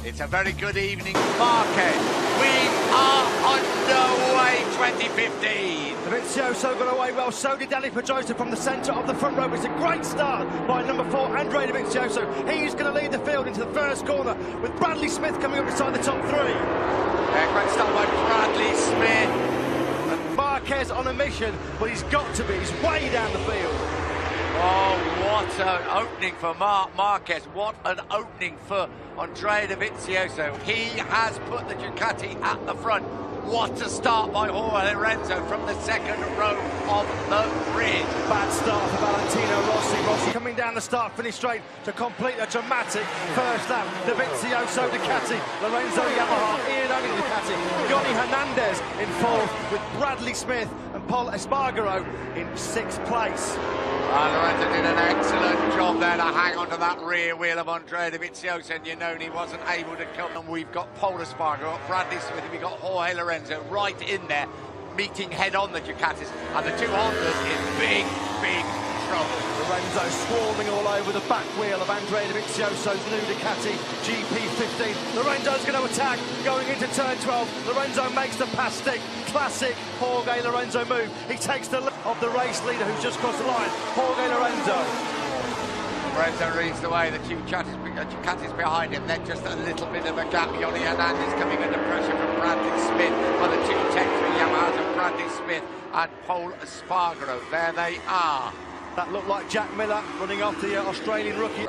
It's a very good evening, Marquez. We are underway 2015. Dovizioso got away well, so did Danny Pedrosa from the centre of the front row. It's a great start by number 4, Andrea Dovizioso. He's going to lead the field into the first corner with Bradley Smith coming up beside the top 3. Yeah, great start by Bradley Smith. And Marquez on a mission, but he's got to be. He's way down the field. Oh, what an opening for Marquez. What an opening for Andrea Dovizioso. He has put the Ducati at the front. What a start by Jorge Lorenzo from the second row of the bridge. Bad start for Valentino Rossi. Rossi coming down the start, finish straight to complete a dramatic first lap. Dovizioso Ducati, Lorenzo Yamaha, Iannone Ducati, Johnny Hernandez in 4th with Bradley Smith and Paul Espargaro in 6th place. Lorenzo did an excellent job there to hang on to that rear wheel of Andrea Dovizioso, and Iannone wasn't able to come. And we've got Paul Espargaro, Bradley Smith, and we've got Jorge Lorenzo right in there, meeting head-on the Ducatis, and the two Hondas in big, big trouble. Lorenzo swarming all over the back wheel of Andrea Dovizioso's new Ducati GP15. Lorenzo's going to attack, going into turn 12. Lorenzo makes the pass stick. Classic Jorge Lorenzo move. He takes the lead of the race leader who's just crossed the line, Jorge Lorenzo. Lorenzo reads the way, the two Ducatis behind him, then just a little bit of a gap. Johnny Hernandez coming under pressure from Bradley Smith by the two Tech 3 Yamahas of Bradley Smith and Paul Espargaro. There they are. That looked like Jack Miller running off the Australian rookie.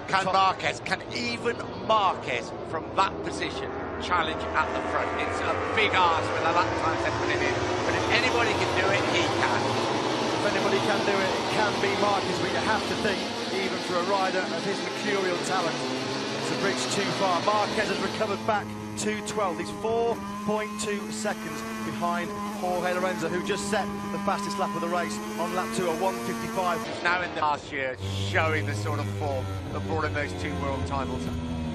Can even Marquez from that position challenge at the front? It's a big ask with the lap times they're putting in, but if anybody can do it, he can. If anybody can do it, it can be Marquez, but you have to think, even for a rider of his mercurial talent, it's a bridge too far. Marquez has recovered back to 12. He's 4.2 seconds behind Jorge Lorenzo, who just set the fastest lap of the race on lap 2 at 1:55. He's now in the last year, showing the sort of form that brought him those 2 world titles.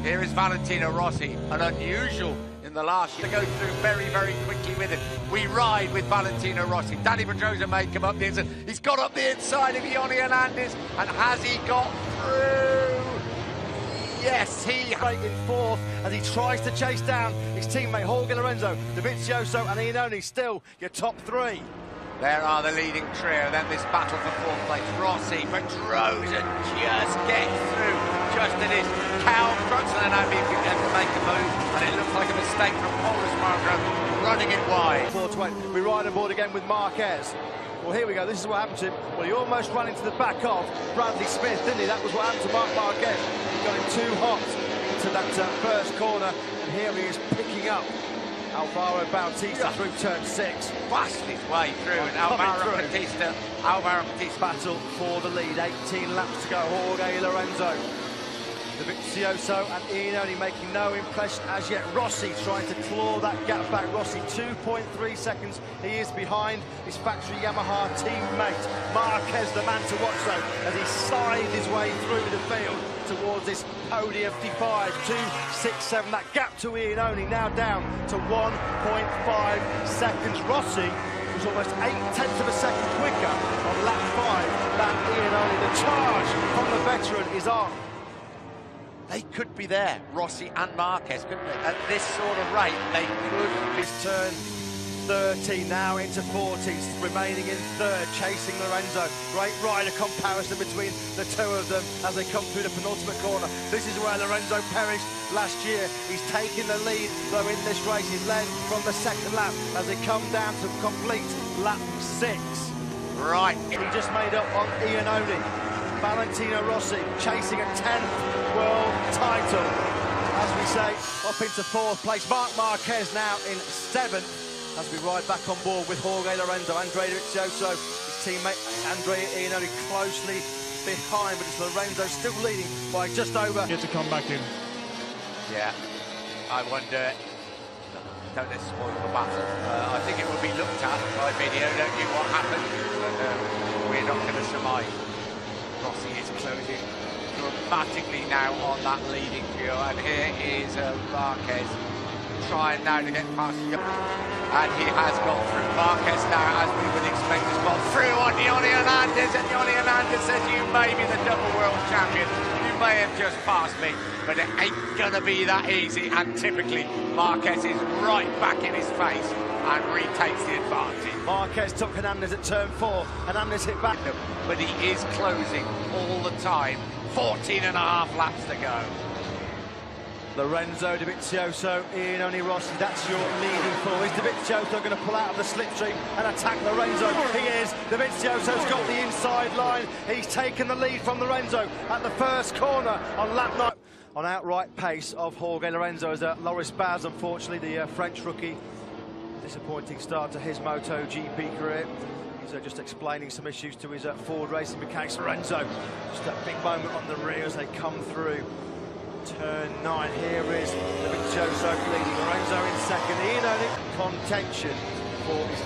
Here is Valentino Rossi, an unusual in the last year to go through very, very quickly with it. We ride with Valentino Rossi. Danny Pedrosa may come up the inside. He's got up the inside of Johnny Hernandez, and has he got through? Yes, he break in 4th as he tries to chase down his teammate Jorge Lorenzo. Dovizioso and Iannone still your top 3. There are the leading trio, then this battle for 4th place. Rossi, Pedrosa just gets through, just it is. Cal Crutchlow now being able to make a move, and it looks like a mistake from Paul Espargaro running it wide. 4-8. We ride aboard again with Marquez. Well, here we go. This is what happened to him. Well, he almost ran into the back of Bradley Smith, didn't he? That was what happened to Marc Marquez. He got him too hot into that first corner, and here he is picking up Alvaro Bautista through turn 6. Fast his way through, and Alvaro Bautista battle for the lead. 18 laps to go. Jorge Lorenzo, Dovizioso and Iannone making no impression as yet. Rossi trying to claw that gap back. Rossi 2.3 seconds. He is behind his factory Yamaha teammate. Marquez, the man to watch though, as he slides his way through the field towards this podium 55, 2.67. That gap to Iannone now down to 1.5 seconds. Rossi was almost 0.8 of a second quicker on lap 5 than Iannone. The charge from the veteran is on. They could be there, Rossi and Marquez, couldn't they? At this sort of rate, they could. This turn 13 now into 40s, remaining in 3rd, chasing Lorenzo. Great rider comparison between the two of them as they come through the penultimate corner. This is where Lorenzo perished last year. He's taking the lead, though in this race he's led from the 2nd lap as they come down to complete lap 6. Right. He just made up on Iannone. Valentino Rossi chasing a 10th world title. As we say, up into 4th place. Marc Marquez now in 7th as we ride back on board with Jorge Lorenzo. Andrea Dovizioso, his teammate Andrea Iannone closely behind, but it's Lorenzo still leading by just over. Get to come back in. Yeah, I wonder. Don't let's spoil the battle. I think it will be looked at by video, don't you, what happened? But we're not going to surmise. Rossi is closing dramatically now on that leading trio, and here is Marquez trying now to get past him, and he has got through. Marquez now, as we would expect, has got through on Johnny Hernandez, and Johnny Hernandez says, you may be the double world champion, you may have just passed me, but it ain't gonna be that easy. And typically, Marquez is right back in his face and retakes the advantage. Marquez took Hernandez at turn 4. Hernandez hit back. But he is closing all the time. 14 and a half laps to go. Lorenzo, Dovizioso, Iannone Rossi, that's your leading four. Is Dovizioso going to pull out of the slipstream and attack Lorenzo? He is. Dovizioso's got the inside line. He's taken the lead from Lorenzo at the first corner on lap 9. On outright pace of Jorge Lorenzo as Loris Baz, unfortunately, the French rookie. Disappointing start to his MotoGP career. He's just explaining some issues to his Ford Racing mechanics. Lorenzo, just a big moment on the rear as they come through. Turn 9, here is Dovizioso leading, Lorenzo in second. Iannone contention for his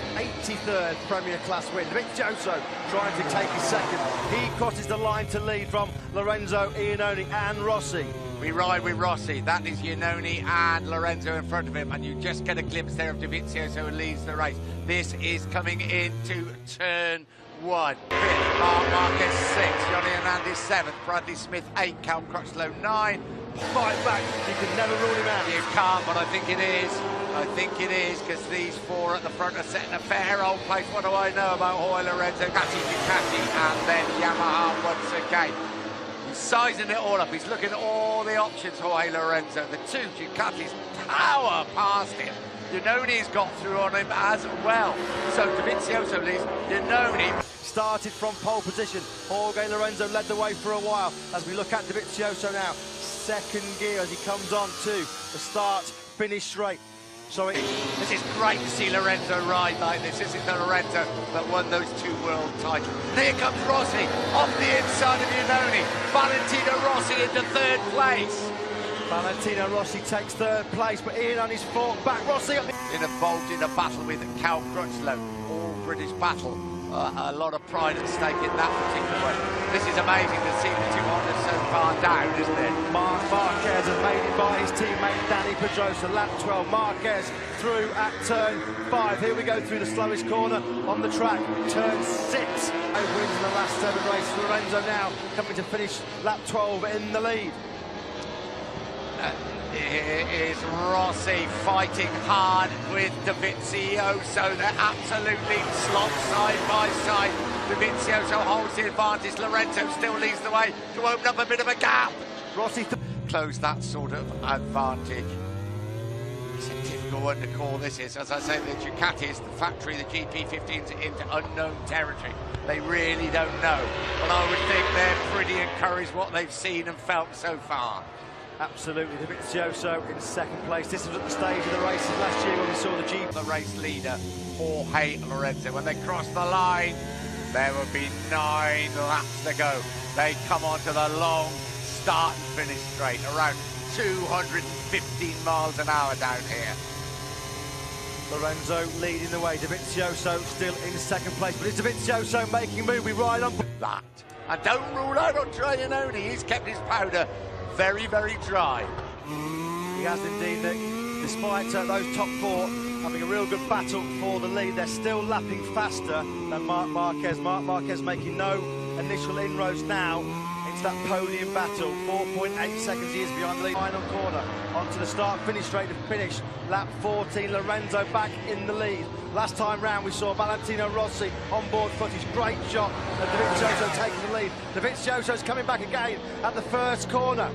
83rd Premier Class win. Dovizioso trying to take his second. He crosses the line to lead from Lorenzo, Iannone and Rossi. We ride with Rossi. That is Iannone and Lorenzo in front of him, and you just get a glimpse there of Dovizioso who leads the race. This is coming into turn 1. Marc Marquez 6, Johnny Hernandez 7, Bradley Smith 8, Cal Crutchlow 9. Fight back, you can never rule him out. You can't, but I think it is. I think it is, because these four at the front are setting a fair old place. What do I know about Jorge Lorenzo? Ducati, and then Yamaha once again. He's sizing it all up. He's looking at all the options, Jorge Lorenzo. The two Ducatis power past him. Iannone's got through on him as well. So Dovizioso leads. Iannone started from pole position. Jorge Lorenzo led the way for a while. As we look at Dovizioso now, second gear as he comes on to the start, finish straight. So this is great to see Lorenzo ride like this. This is the Lorenzo that won those 2 world titles. And here comes Rossi off the inside of Iannone. Valentino Rossi into 3rd place. Valentino Rossi takes 3rd place, but Iannone's fought back. Rossi involved in a battle with Cal Crutchlow, all British battle. A lot of pride at stake in that particular one. This is amazing to see the 2 Hondas so far down, isn't it? Marc Marquez has made it by his teammate Danny Pedrosa. Lap 12, Marquez through at turn 5. Here we go through the slowest corner on the track, turn 6. Wins in the last 7 races. Lorenzo now coming to finish lap 12 in the lead. Here is Rossi fighting hard with Dovizioso. They're absolutely slogged side by side. Dovizioso holds the advantage. Lorenzo still leads the way to open up a bit of a gap. Rossi close that sort of advantage. It's a difficult one to call this is. As I say, the Ducatis, the factory, the GP15s into unknown territory. They really don't know. But I would think they're pretty encouraged what they've seen and felt so far. Absolutely, Dovizioso in second place. This was at the stage of the races last year when we saw the Jeep. The race leader, Jorge Lorenzo. When they cross the line, there will be 9 laps to go. They come onto the long start and finish straight, around 215 miles an hour down here. Lorenzo leading the way, Dovizioso still in second place, but it's Dovizioso making a move. We ride on that. And don't rule out on Iannone. He's kept his powder very, very dry. He has indeed, Nick. Despite those top 4 having a real good battle for the lead, they're still lapping faster than Marc Marquez. Marc Marquez making no initial inroads now into that podium battle. 4.8 seconds he is behind the lead. Final corner onto the start, finish straight to finish. Lap 14, Lorenzo back in the lead. Last time round we saw Valentino Rossi on board footage. Great shot of Dovizioso taking the lead. Dovizioso's coming back again at the first corner.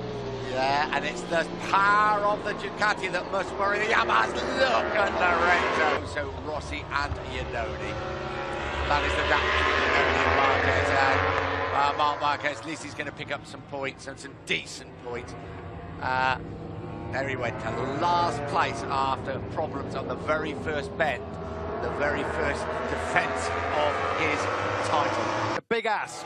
Yeah, and it's the power of the Ducati that must worry the Yamahas. Look at Lorenzo. So Rossi and Iannone. That is the Ducati Iannone Marquez. Marc Marquez, at least he's going to pick up some points and some decent points. There he went to last place after problems on the very first bend. The very first defence of his title. A big ass.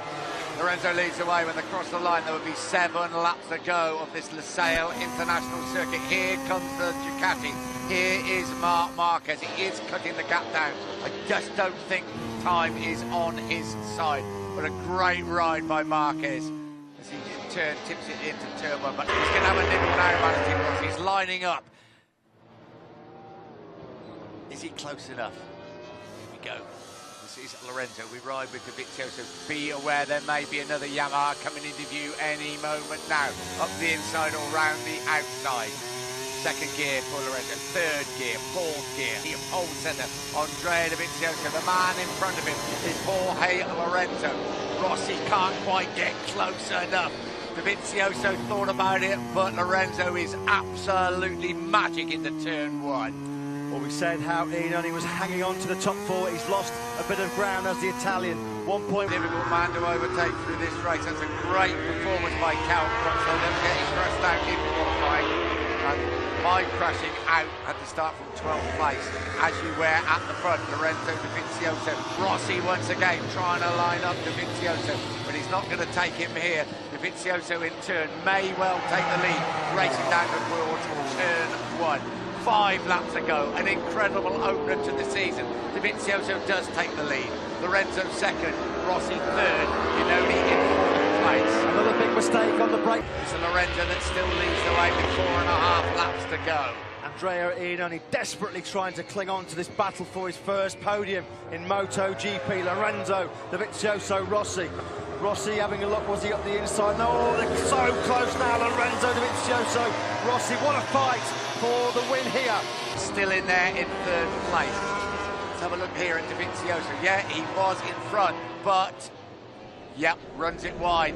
Lorenzo leads the way. When they cross the line, there will be 7 laps to go of this Losail International Circuit. Here comes the Ducati. Here is Marc Marquez. He is cutting the gap down. I just don't think time is on his side. But a great ride by Marquez as he tips it into turn 1. But he's going to have a nibble now, Valentino Rossi. He's lining up. Is he close enough? Here we go. This is Lorenzo. We ride with Dovizioso. Be aware there may be another Yamaha coming into view any moment now. Up the inside or round the outside. Second gear for Lorenzo. Third gear, fourth gear. The pole centre, Andrea Dovizioso. The man in front of him is Jorge Lorenzo. Rossi can't quite get close enough. Dovizioso thought about it, but Lorenzo is absolutely magic into turn one. Well, we said how Iannone was hanging on to the top four. He's lost a bit of ground as the Italian. 1 point. Difficult man to overtake through this race. That's a great performance by Cal Crutchlow. Never getting stressed out in qualifying. And by crashing out had to start from 12th place. As you were at the front, Lorenzo Dovizioso. Rossi once again trying to line up Dovizioso, but he's not going to take him here. Dovizioso in turn may well take the lead, racing down towards turn one. 5 laps ago, an incredible opener to the season. Dovizioso does take the lead. Lorenzo second, Rossi third, Iannone in fourth place. Another big mistake on the brake. It's Lorenzo that still leads the way with 4.5 laps to go. Andrea Iannone desperately trying to cling on to this battle for his first podium in MotoGP. Lorenzo Dovizioso, Rossi. Rossi having a look, was he up the inside? No, they're so close now, Lorenzo Dovizioso. Rossi, what a fight for the win here. Still in there in third place. Let's have a look here at Dovizioso. Yeah, he was in front, but, yep, runs it wide.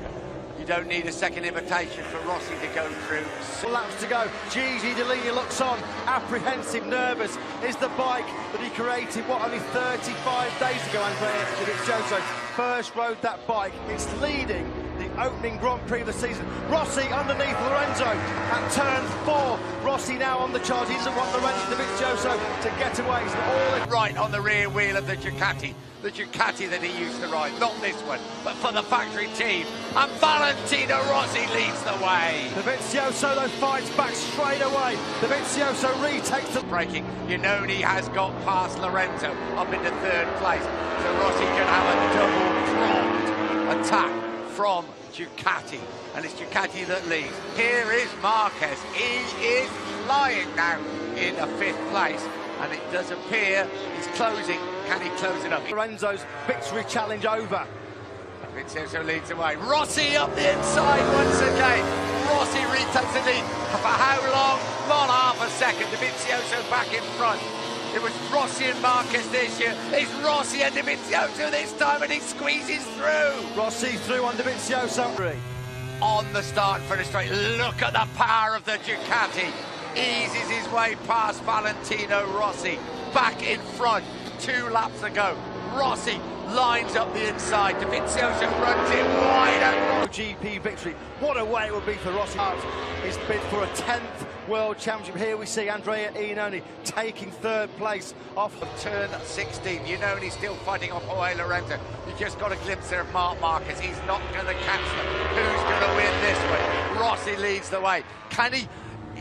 You don't need a second invitation for Rossi to go through. 4 laps to go. Gigi D'Alia looks on, apprehensive, nervous. Is the bike that he created, only 35 days ago, Andrea Dovizioso first rode that bike. It's leading the opening Grand Prix of the season. Rossi underneath Lorenzo at turn 4. Rossi now on the charge. He doesn't want Lorenzo Dovizioso to get away. He's all in. Right on the rear wheel of the Ducati. The Ducati that he used to ride, not this one, but for the factory team. And Valentino Rossi leads the way. Dovizioso though fights back straight away. Dovizioso retakes the braking. Iannone has got past Lorenzo up into third place. So Rossi can have a double-pronged attack from Ducati. And it's Ducati that leads. Here is Marquez. He is flying now in a 5th place. And it does appear he's closing. Can he close it up? Lorenzo's victory challenge over. Dovizioso leads away. Rossi up the inside once again. Rossi retakes the lead. For how long? Not half a second. Dovizioso back in front. It was Rossi and Marquez this year. It's Rossi and Dovizioso this time, and he squeezes through. Rossi through on Dovizioso. On the start finish straight. Look at the power of the Ducati. Eases his way past Valentino Rossi. Back in front. 2 laps ago. Rossi lines up the inside. Dovizioso runs it wide open. GP victory. What a way it would be for Rossi. His bid for a 10th World Championship. Here we see Andrea Iannone taking 3rd place off of turn 16. Iannone's still fighting off Jorge Lorenzo. You just got a glimpse there of Marc Marquez. He's not going to catch them. Who's going to win this one? Rossi leads the way. Can he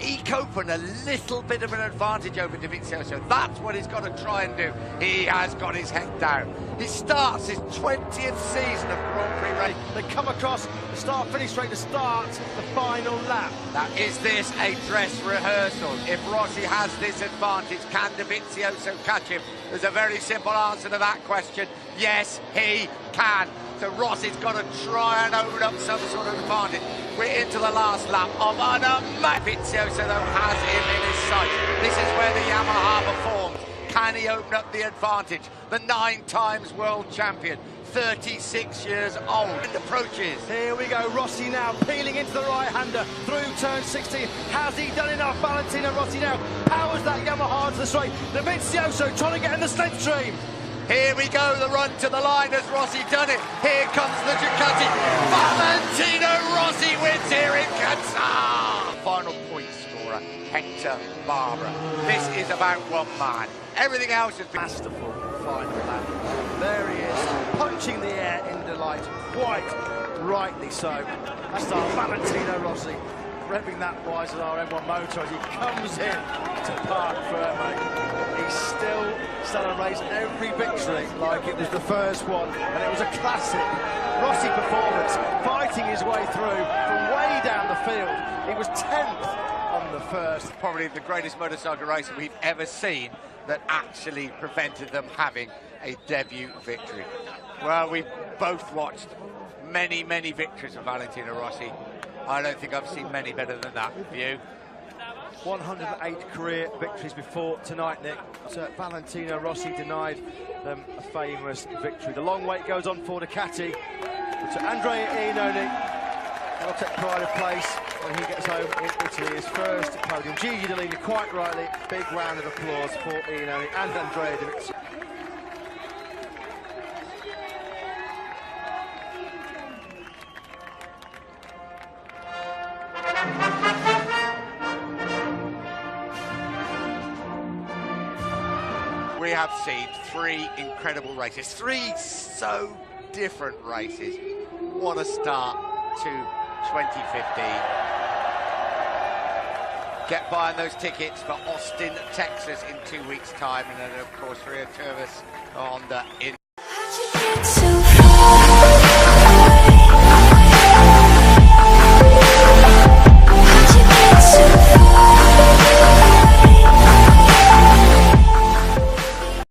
eke open a little bit of an advantage over Dovizioso? That's what he's got to try and do. He has got his head down. He starts his 20th season of Grand Prix racing. They come across the start-finish straight to start the final lap. Now, is this a dress rehearsal? If Rossi has this advantage, can Dovizioso catch him? There's a very simple answer to that question. Yes, he can. So Rossi's got to try and open up some sort of advantage. We're into the last lap of an Dovizioso though has him in his sights. This is where the Yamaha performed. Can he open up the advantage? The 9 times world champion, 36 years old, and approaches. Here we go, Rossi now peeling into the right-hander through turn 16. Has he done enough? Valentino Rossi now powers that Yamaha to the straight. Dovizioso trying to get in the slipstream. Here we go, the run to the line. Has Rossi done it? Here comes the Ducati. Valentino Rossi wins here in Qatar. Final point scorer, Hector Barbara. This is about one man. Everything else has been masterful final lap. There he is, punching the air in delight. Quite rightly so. That's our Valentino Rossi, revving that wise as our M1 motor as he comes in to park firmly. He still celebrates every victory like it was the first one, and it was a classic Rossi performance, fighting his way through from way down the field. He was 10th on the first. Probably the greatest motorcycle racer we've ever seen that actually prevented them having a debut victory. Well, we've both watched many, many victories of Valentino Rossi. I don't think I've seen many better than that. You? 108 career victories before tonight, Nick. So Valentino Rossi denied them a famous victory. The long wait goes on for Ducati. But Andrea Iannone will take pride of place when he gets home in Italy, his first podium. Gigi Dall'Igna, quite rightly, big round of applause for Iannone and Andrea Dall'Igna. We have seen 3 incredible races, 3 so different races. What a start to 2015. Get buying those tickets for Austin, Texas in 2 weeks' time, and then of course Rio Turvis on the